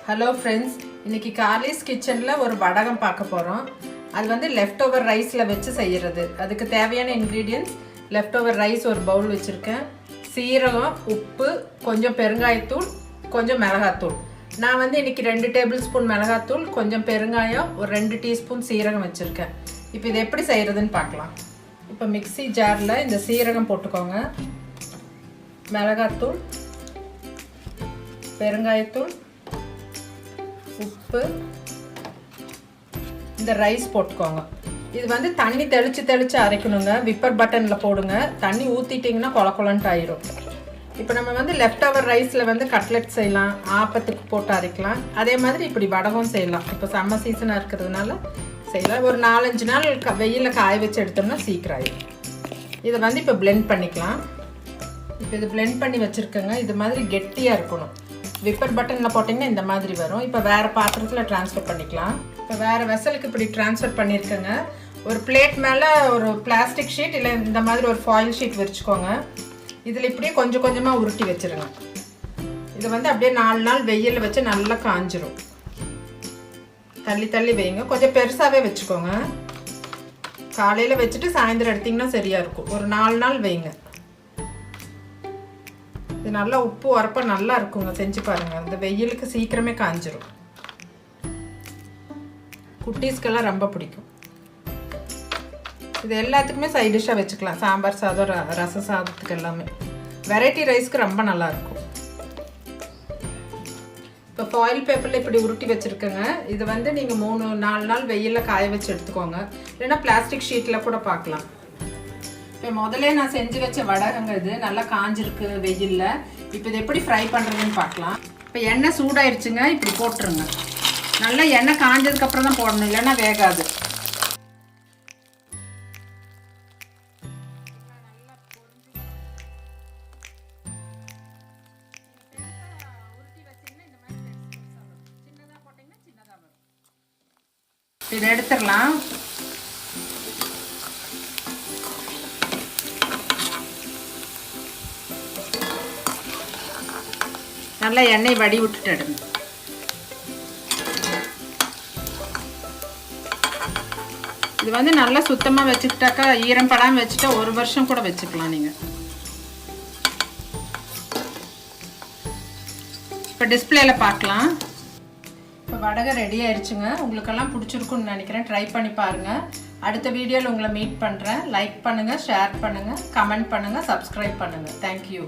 Hello friends, இன்னைக்கு Kallis கிச்சன்ல ஒரு வடகம் பார்க்க போறோம். அது வந்து left over riceல வெச்சு செய்யிறது. அதுக்கு தேவையான ingredients left over rice ஒரு பவுல் வச்சிருக்கேன். சீரகம், உப்பு, கொஞ்சம் பெருங்காயத்தூள், கொஞ்சம் மிளகாய்த்தூள். நான் வந்து இன்னைக்கு 2 டேபிள்ஸ்பூன் மிளகாய்த்தூள், கொஞ்சம் பெருங்காயம், ஒரு 2 டீஸ்பூன் சீரகம் வச்சிருக்கேன். இப்போ இது எப்படி செய்யிறதுன்னு பார்க்கலாம். இப்போ மிக்ஸி ஜார்ல இந்த சீரகம் போட்டுக்கோங்க. மிளகாய்த்தூள், பெருங்காயத்தூள், உப்பு, இந்த ரைஸ் போட்டுக்கோங்க. இது வந்து தண்ணி தெளிச்சு அரைக்கணுங்க. விப்பர் பட்டனில் போடுங்க. தண்ணி ஊற்றிட்டிங்கன்னா கொலன்னு ஆயிரும். இப்போ நம்ம வந்து லெஃப்ட் ஓவர் ரைஸில் வந்து கட்லெட் செய்யலாம், ஆப்பத்துக்கு போட்டு அரைக்கலாம். அதே மாதிரி இப்படி வடகம் செய்யலாம். இப்போ சம்மர் சீசனாக இருக்கிறதுனால செய்யலாம். ஒரு 4-5 நாள் வெயிலில் காய வச்சு எடுத்தோம்னா சீக்கிரம் ஆயிடும். இதை வந்து இப்போ பிளெண்ட் பண்ணிக்கலாம். இப்போ இது பிளெண்ட் பண்ணி வச்சுருக்கேங்க. இது மாதிரி கெட்டியாக இருக்கணும். விப்பர் பட்டனில் போட்டிங்கன்னா இந்த மாதிரி வரும். இப்போ வேறு பாத்திரத்தில் ட்ரான்ஸ்ஃபர் பண்ணிக்கலாம். இப்போ வேறு வெசலுக்கு இப்படி ட்ரான்ஸ்ஃபர் பண்ணியிருக்கேங்க. ஒரு பிளேட் மேலே ஒரு பிளாஸ்டிக் ஷீட் இல்லை இந்த மாதிரி ஒரு ஃபாயில் ஷீட் விரிச்சுக்கோங்க. இதில் இப்படியே கொஞ்சம் கொஞ்சமாக உருட்டி வச்சுருங்க. இது வந்து அப்படியே 4 நாள் வெயிலில் வச்சு நல்லா காஞ்சிரும். தள்ளி வைங்க. கொஞ்சம் பெருசாகவே வச்சுக்கோங்க. காலையில் வச்சுட்டு சாயந்தரம் எடுத்திங்கன்னா சரியாக இருக்கும். ஒரு 4 நாள் வைங்க. இது நல்லா உப்பு உரப்பா நல்லா இருக்குங்க. செஞ்சு பாருங்கள். இந்த வெயிலுக்கு சீக்கிரமே காஞ்சிரும். குட்டீஸ்க்கெல்லாம் ரொம்ப பிடிக்கும். இது எல்லாத்துக்குமே சைட் டிஷ்ஷாக வச்சுக்கலாம். சாம்பார் சாதம், ரச சாதத்துக்கு எல்லாமே. வெரைட்டி ரைஸ்க்கு ரொம்ப நல்லாயிருக்கும். இப்போ ஃபாயில் பேப்பரில் இப்படி உருட்டி வச்சுருக்கேங்க. இது வந்து நீங்கள் 3-4 நாள் வெயிலில் காய வச்சு எடுத்துக்கோங்க. இல்லைன்னா பிளாஸ்டிக் ஷீட்டில் கூட பார்க்கலாம். இப்போ முதல்ல நான் செஞ்சு வச்ச வடகங்க இது நல்லா காஞ்சிருக்கு வெயிலில். இப்போ இது எப்படி ஃப்ரை பண்ணுறதுன்னு பார்க்கலாம். இப்போ எண்ணெய் சூடாயிருச்சுங்க. இப்படி போட்டுருங்க. நல்லா எண்ணெய் காஞ்சதுக்கப்புறம் தான் போடணும், இல்லைன்னா வேகாது. இதை எடுத்துடலாம். நல்லா எண்ணெய் வடி விட்டுட்டு எடுங்க. இது வந்து நல்லா சுத்தமாக வச்சுக்கிட்டாக்கா, ஈரம் படாமல் வச்சுட்டா 1 வருஷம் கூட வச்சுக்கலாம் நீங்கள். இப்போ டிஸ்பிளேல பார்க்கலாம். இப்போ வடகம் ரெடி ஆயிடுச்சுங்க. உங்களுக்கெல்லாம் பிடிச்சிருக்குன்னு நினைக்கிறேன். ட்ரை பண்ணி பாருங்கள். அடுத்த வீடியோவில் உங்களை மீட் பண்ணுறேன். லைக் பண்ணுங்கள், ஷேர் பண்ணுங்கள், கமெண்ட் பண்ணுங்கள், சப்ஸ்கிரைப் பண்ணுங்கள். தேங்க்யூ.